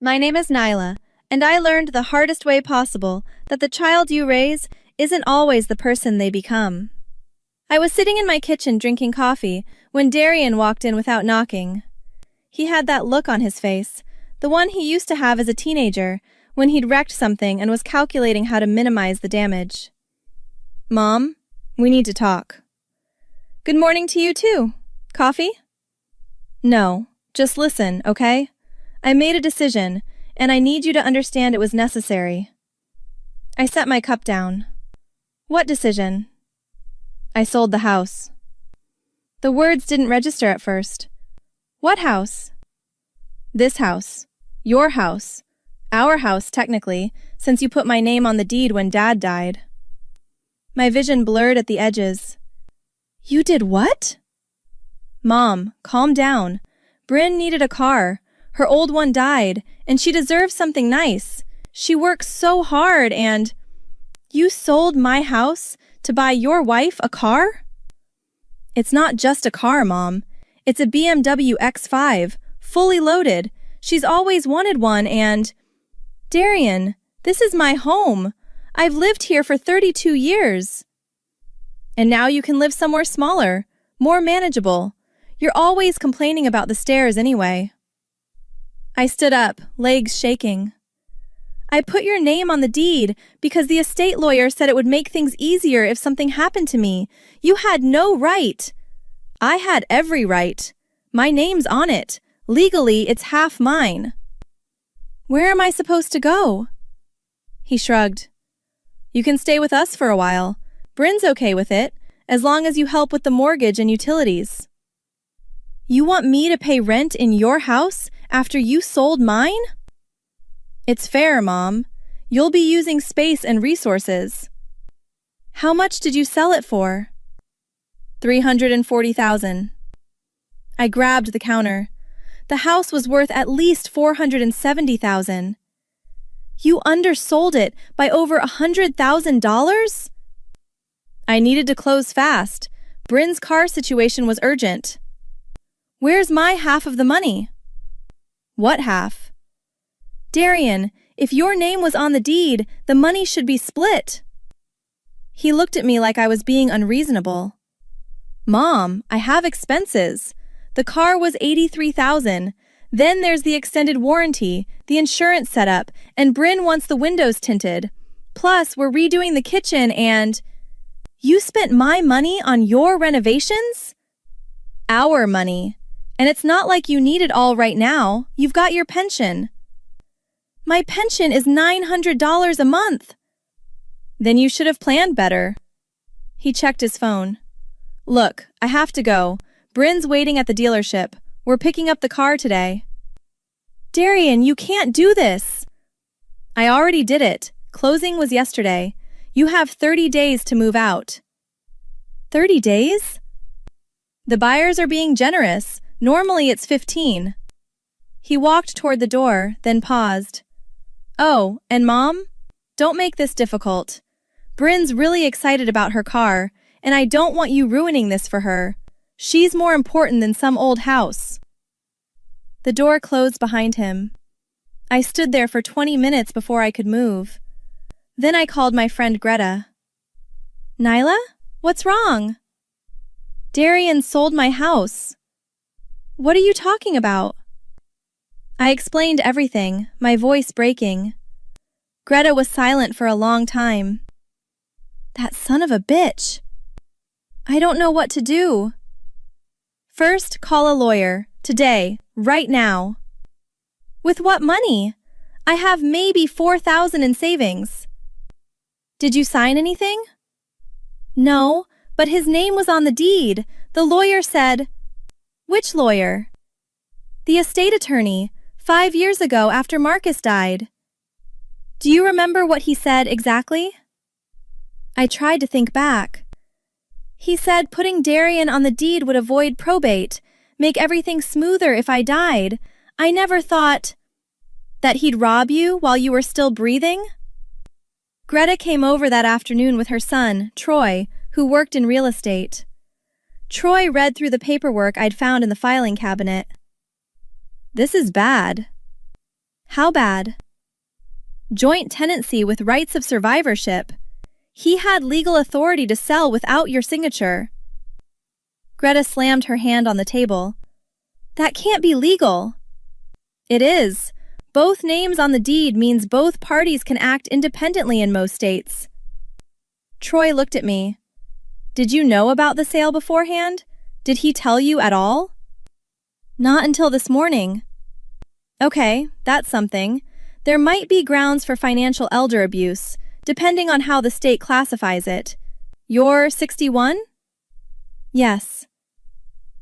My name is Nyla, and I learned the hardest way possible that the child you raise isn't always the person they become. I was sitting in my kitchen drinking coffee when Darian walked in without knocking. He had that look on his face, the one he used to have as a teenager when he'd wrecked something and was calculating how to minimize the damage. "Mom, we need to talk." "Good morning to you too. Coffee?" "No, just listen, okay? I made a decision, and I need you to understand it was necessary." I set my cup down. "What decision?" "I sold the house." The words didn't register at first. "What house?" "This house. Your house. Our house, technically, since you put my name on the deed when Dad died." My vision blurred at the edges. "You did what?" "Mom, calm down. Bryn needed a car. Her old one died, and she deserves something nice. She works so hard and—" "You sold my house to buy your wife a car?" "It's not just a car, Mom. It's a BMW X5, fully loaded. She's always wanted one and—" "Darian, this is my home. I've lived here for 32 years. "And now you can live somewhere smaller, more manageable. You're always complaining about the stairs anyway." I stood up, legs shaking. "I put your name on the deed because the estate lawyer said it would make things easier if something happened to me. You had no right." "I had every right. My name's on it. Legally, it's half mine." "Where am I supposed to go?" He shrugged. "You can stay with us for a while. Bryn's okay with it, as long as you help with the mortgage and utilities." "You want me to pay rent in your house after you sold mine?" "It's fair, Mom. You'll be using space and resources." "How much did you sell it for?" $340,000. I grabbed the counter. The house was worth at least $470,000. "You undersold it by over $100,000? "I needed to close fast. Bryn's car situation was urgent." "Where's my half of the money?" "What half?" "Darian, if your name was on the deed, the money should be split." He looked at me like I was being unreasonable. "Mom, I have expenses. The car was $83,000. Then there's the extended warranty, the insurance setup, and Bryn wants the windows tinted. Plus, we're redoing the kitchen and—" "You spent my money on your renovations?" "Our money. And it's not like you need it all right now. You've got your pension." "My pension is $900 a month." "Then you should have planned better." He checked his phone. "Look, I have to go. Bryn's waiting at the dealership. We're picking up the car today." "Darian, you can't do this." "I already did it. Closing was yesterday. You have 30 days to move out." 30 days? "The buyers are being generous. Normally it's 15. He walked toward the door, then paused. "Oh, and Mom? Don't make this difficult. Bryn's really excited about her car, and I don't want you ruining this for her. She's more important than some old house." The door closed behind him. I stood there for 20 minutes before I could move. Then I called my friend Greta. "Nyla? What's wrong?" "Darian sold my house." "What are you talking about?" I explained everything, my voice breaking. Greta was silent for a long time. "That son of a bitch. I don't know what to do." "First, call a lawyer. Today. Right now." "With what money? I have maybe $4,000 in savings." "Did you sign anything?" "No, but his name was on the deed. The lawyer said—" "Which lawyer?" "The estate attorney, 5 years ago after Marcus died." "Do you remember what he said exactly?" I tried to think back. "He said putting Darian on the deed would avoid probate, make everything smoother if I died. I never thought—" "That he'd rob you while you were still breathing?" Greta came over that afternoon with her son, Troy, who worked in real estate. Troy read through the paperwork I'd found in the filing cabinet. "This is bad." How bad? Joint tenancy with rights of survivorship. He had legal authority to sell without your signature. Greta slammed her hand on the table. That can't be legal. It is. Both names on the deed means both parties can act independently in most states. Troy looked at me. Did you know about the sale beforehand? Did he tell you at all? Not until this morning. Okay, that's something. There might be grounds for financial elder abuse, depending on how the state classifies it. You're 61? Yes.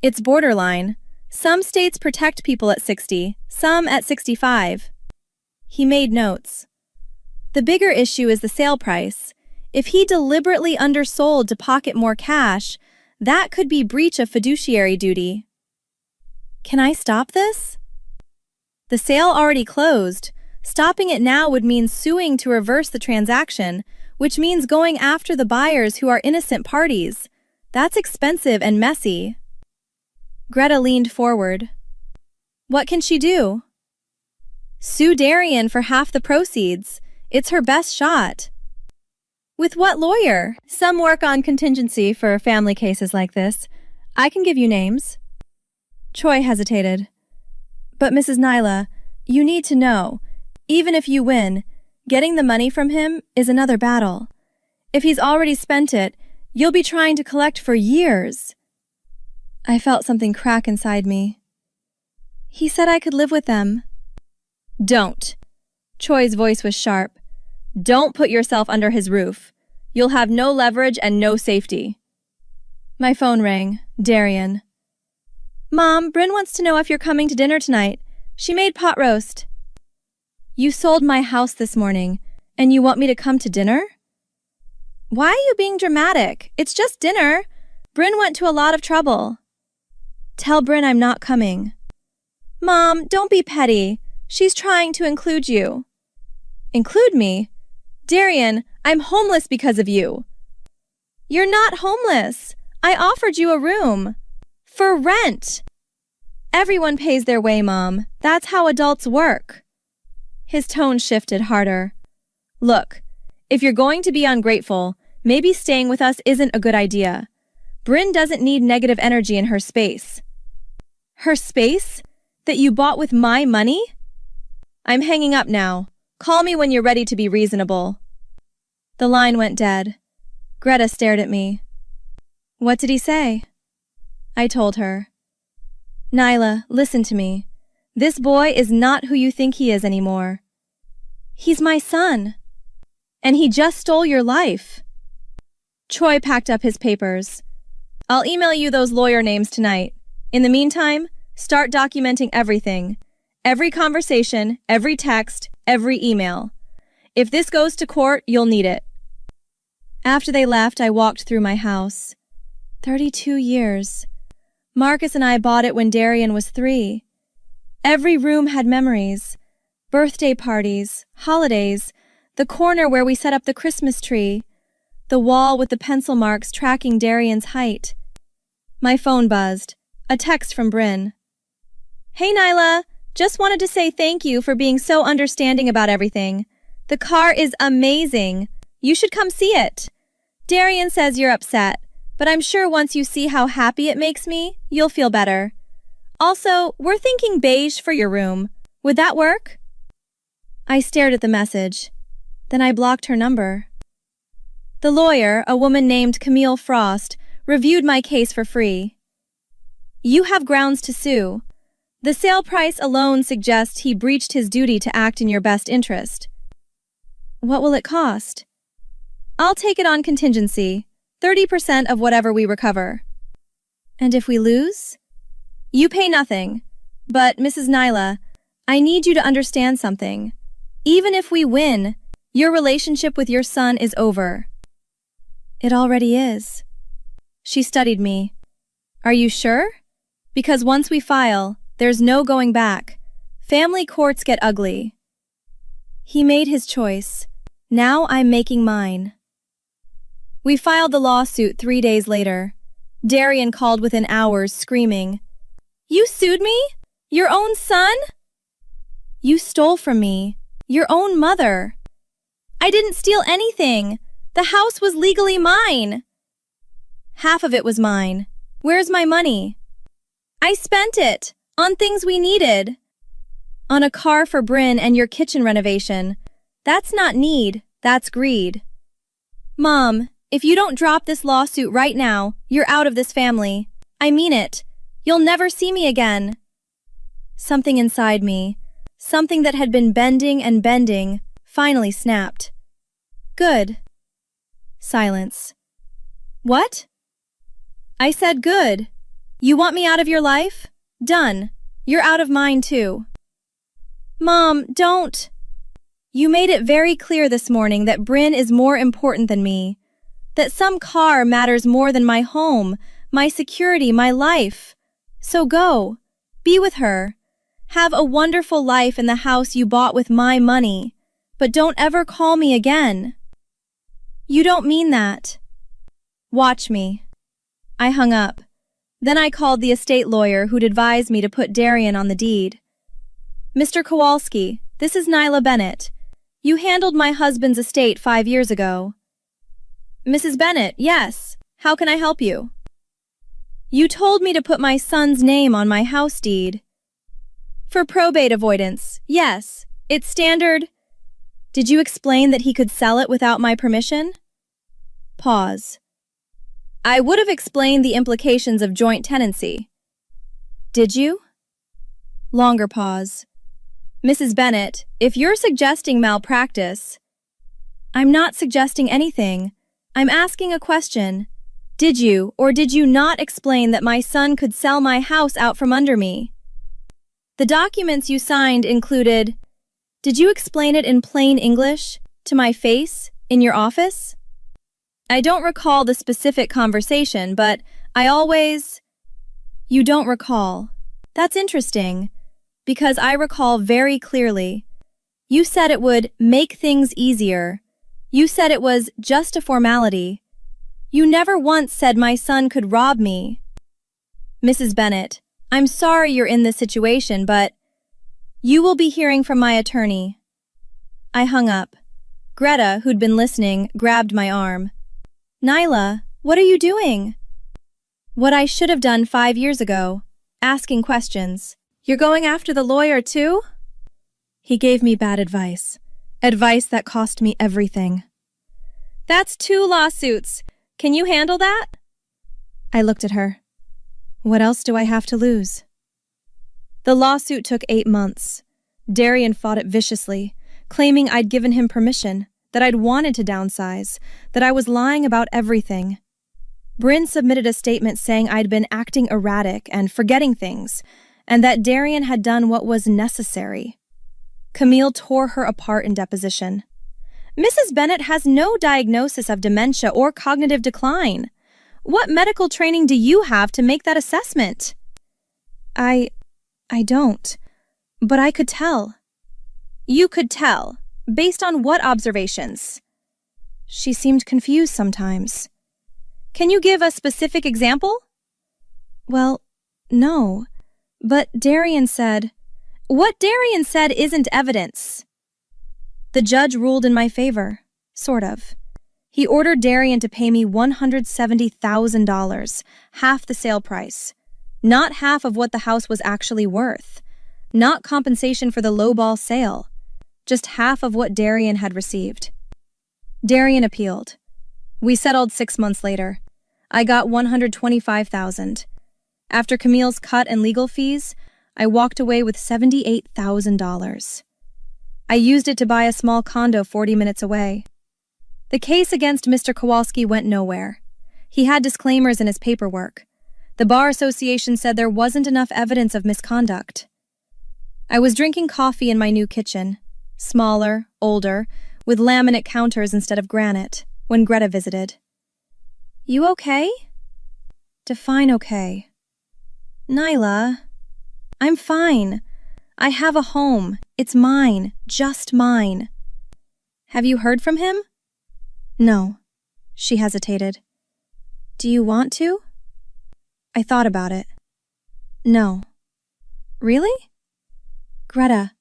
It's borderline. Some states protect people at 60, some at 65. He made notes. The bigger issue is the sale price. If he deliberately undersold to pocket more cash, that could be breach of fiduciary duty. Can I stop this? The sale already closed. Stopping it now would mean suing to reverse the transaction, which means going after the buyers who are innocent parties. That's expensive and messy. Greta leaned forward. What can she do? Sue Darian for half the proceeds. It's her best shot. With what lawyer? Some work on contingency for family cases like this. I can give you names. Troy hesitated. But Mrs. Nyla, you need to know, even if you win, getting the money from him is another battle. If he's already spent it, you'll be trying to collect for years. I felt something crack inside me. He said I could live with them. Don't. Troy's voice was sharp. Don't put yourself under his roof. You'll have no leverage and no safety. My phone rang. Darian. Mom, Bryn wants to know if you're coming to dinner tonight. She made pot roast. You sold my house this morning, and you want me to come to dinner? Why are you being dramatic? It's just dinner. Bryn went to a lot of trouble. Tell Bryn I'm not coming. Mom, don't be petty. She's trying to include you. Include me? Darian, I'm homeless because of you. You're not homeless. I offered you a room. For rent. Everyone pays their way, Mom. That's how adults work. His tone shifted harder. Look, if you're going to be ungrateful, maybe staying with us isn't a good idea. Bryn doesn't need negative energy in her space. Her space? That you bought with my money? I'm hanging up now. Call me when you're ready to be reasonable. The line went dead. Greta stared at me. What did he say? I told her. Nyla, listen to me. This boy is not who you think he is anymore. He's my son. And he just stole your life. Troy packed up his papers. I'll email you those lawyer names tonight. In the meantime, start documenting everything. Every conversation, every text, every email. If this goes to court, you'll need it. After they left, I walked through my house. 32 years. Marcus and I bought it when Darian was 3. Every room had memories. Birthday parties, holidays, the corner where we set up the Christmas tree, the wall with the pencil marks tracking Darian's height. My phone buzzed. A text from Bryn. Hey Nyla, just wanted to say thank you for being so understanding about everything. The car is amazing. You should come see it. Darian says you're upset, but I'm sure once you see how happy it makes me, you'll feel better. Also, we're thinking beige for your room. Would that work? I stared at the message. Then I blocked her number. The lawyer, a woman named Camille Frost, reviewed my case for free. You have grounds to sue. The sale price alone suggests he breached his duty to act in your best interest. What will it cost? I'll take it on contingency, 30% of whatever we recover. And if we lose? You pay nothing. But, Mrs. Nyla, I need you to understand something. Even if we win, your relationship with your son is over. It already is. She studied me. Are you sure? Because once we file, there's no going back. Family courts get ugly. He made his choice. Now I'm making mine. We filed the lawsuit 3 days later. Darian called within hours, screaming, You sued me? Your own son? You stole from me. Your own mother. I didn't steal anything. The house was legally mine. Half of it was mine. Where's my money? I spent it on things we needed. On a car for Bryn and your kitchen renovation. That's not need, that's greed. Mom, if you don't drop this lawsuit right now, you're out of this family. I mean it. You'll never see me again. Something inside me, something that had been bending and bending, finally snapped. Good. Silence. What? I said good. You want me out of your life? Done. You're out of mine too. Mom, don't. You made it very clear this morning that Bryn is more important than me. That some car matters more than my home, my security, my life. So go. Be with her. Have a wonderful life in the house you bought with my money. But don't ever call me again. You don't mean that. Watch me. I hung up. Then I called the estate lawyer who'd advised me to put Darian on the deed. Mr. Kowalski, this is Nyla Bennett. You handled my husband's estate 5 years ago. Mrs. Bennett, yes. How can I help you? You told me to put my son's name on my house deed. For probate avoidance, yes. It's standard. Did you explain that he could sell it without my permission? Pause. I would have explained the implications of joint tenancy. Did you? Longer pause. Mrs. Bennett, if you're suggesting malpractice... I'm not suggesting anything. I'm asking a question. Did you or did you not explain that my son could sell my house out from under me? The documents you signed included... Did you explain it in plain English, to my face, in your office? I don't recall the specific conversation, but I always... You don't recall. That's interesting, because I recall very clearly. You said it would make things easier. You said it was just a formality. You never once said my son could rob me. Mrs. Bennett, I'm sorry you're in this situation, but you will be hearing from my attorney. I hung up. Greta, who'd been listening, grabbed my arm. Nyla, what are you doing? What I should have done 5 years ago, asking questions. You're going after the lawyer too? He gave me bad advice. Advice that cost me everything. That's 2 lawsuits. Can you handle that? I looked at her. What else do I have to lose? The lawsuit took 8 months. Darian fought it viciously, claiming I'd given him permission, that I'd wanted to downsize, that I was lying about everything. Bryn submitted a statement saying I'd been acting erratic and forgetting things, and that Darian had done what was necessary. Camille tore her apart in deposition. Mrs. Bennett has no diagnosis of dementia or cognitive decline. What medical training do you have to make that assessment? I don't, but I could tell. You could tell, based on what observations? She seemed confused sometimes. Can you give a specific example? Well, no, but Darian said... What Darian said isn't evidence. The judge ruled in my favor, sort of. He ordered Darian to pay me $170,000, half the sale price. Not half of what the house was actually worth. Not compensation for the lowball sale. Just half of what Darian had received. Darian appealed. We settled 6 months later. I got $125,000. After Camille's cut and legal fees, I walked away with $78,000. I used it to buy a small condo 40 minutes away. The case against Mr. Kowalski went nowhere. He had disclaimers in his paperwork. The Bar Association said there wasn't enough evidence of misconduct. I was drinking coffee in my new kitchen, smaller, older, with laminate counters instead of granite, when Greta visited. You okay? Define okay. Nyla... I'm fine. I have a home. It's mine. Just mine. Have you heard from him? No. She hesitated. Do you want to? I thought about it. No. Really? Greta,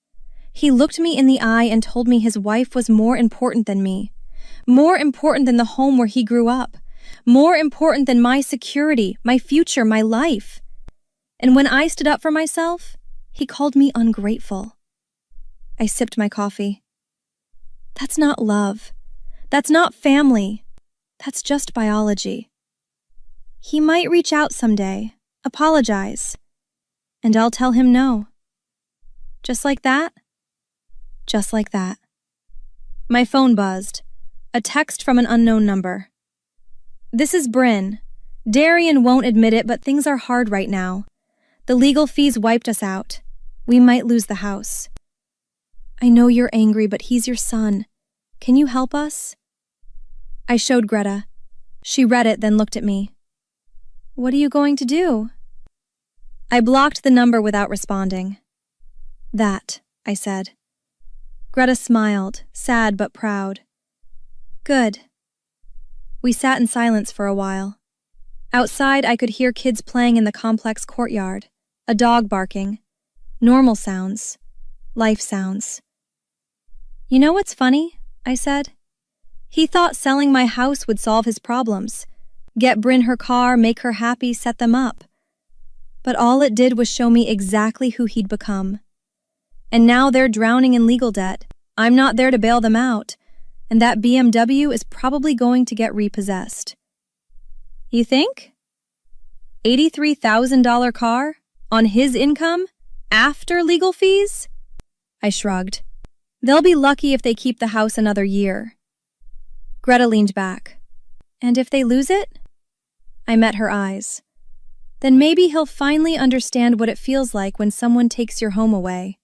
He looked me in the eye and told me his wife was more important than me, more important than the home where he grew up, more important than my security, my future, my life. And when I stood up for myself, he called me ungrateful. I sipped my coffee. That's not love. That's not family. That's just biology. He might reach out someday, apologize, and I'll tell him no. Just like that? Just like that. My phone buzzed. A text from an unknown number. This is Bryn. Darian won't admit it, but things are hard right now. The legal fees wiped us out. We might lose the house. I know you're angry, but he's your son. Can you help us? I showed Greta. She read it, then looked at me. What are you going to do? I blocked the number without responding. That, I said. Greta smiled, sad but proud. Good. We sat in silence for a while. Outside, I could hear kids playing in the complex courtyard, a dog barking, normal sounds, life sounds. You know what's funny? I said. He thought selling my house would solve his problems, get Bryn her car, make her happy, set them up. But all it did was show me exactly who he'd become. And now they're drowning in legal debt. I'm not there to bail them out, and that BMW is probably going to get repossessed. You think? $83,000 car? On his income? After legal fees? I shrugged. They'll be lucky if they keep the house another year. Greta leaned back. And if they lose it? I met her eyes. Then maybe he'll finally understand what it feels like when someone takes your home away.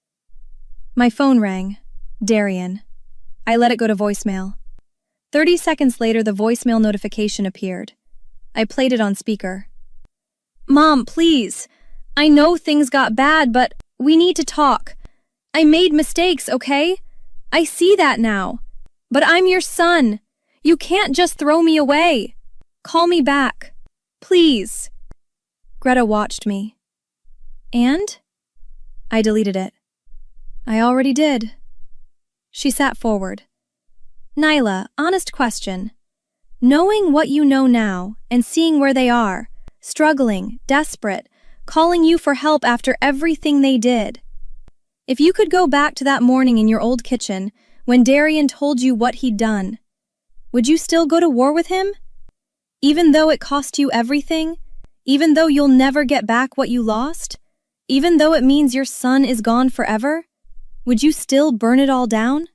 My phone rang. Darian. I let it go to voicemail. 30 seconds later, the voicemail notification appeared. I played it on speaker. Mom, please. I know things got bad, but we need to talk. I made mistakes, okay? I see that now. But I'm your son. You can't just throw me away. Call me back. Please. Greta watched me. And? I deleted it. I already did. She sat forward. Nyla, honest question. Knowing what you know now and seeing where they are, struggling, desperate, calling you for help after everything they did. If you could go back to that morning in your old kitchen when Darian told you what he'd done, would you still go to war with him? Even though it cost you everything? Even though you'll never get back what you lost? Even though it means your son is gone forever? Would you still burn it all down?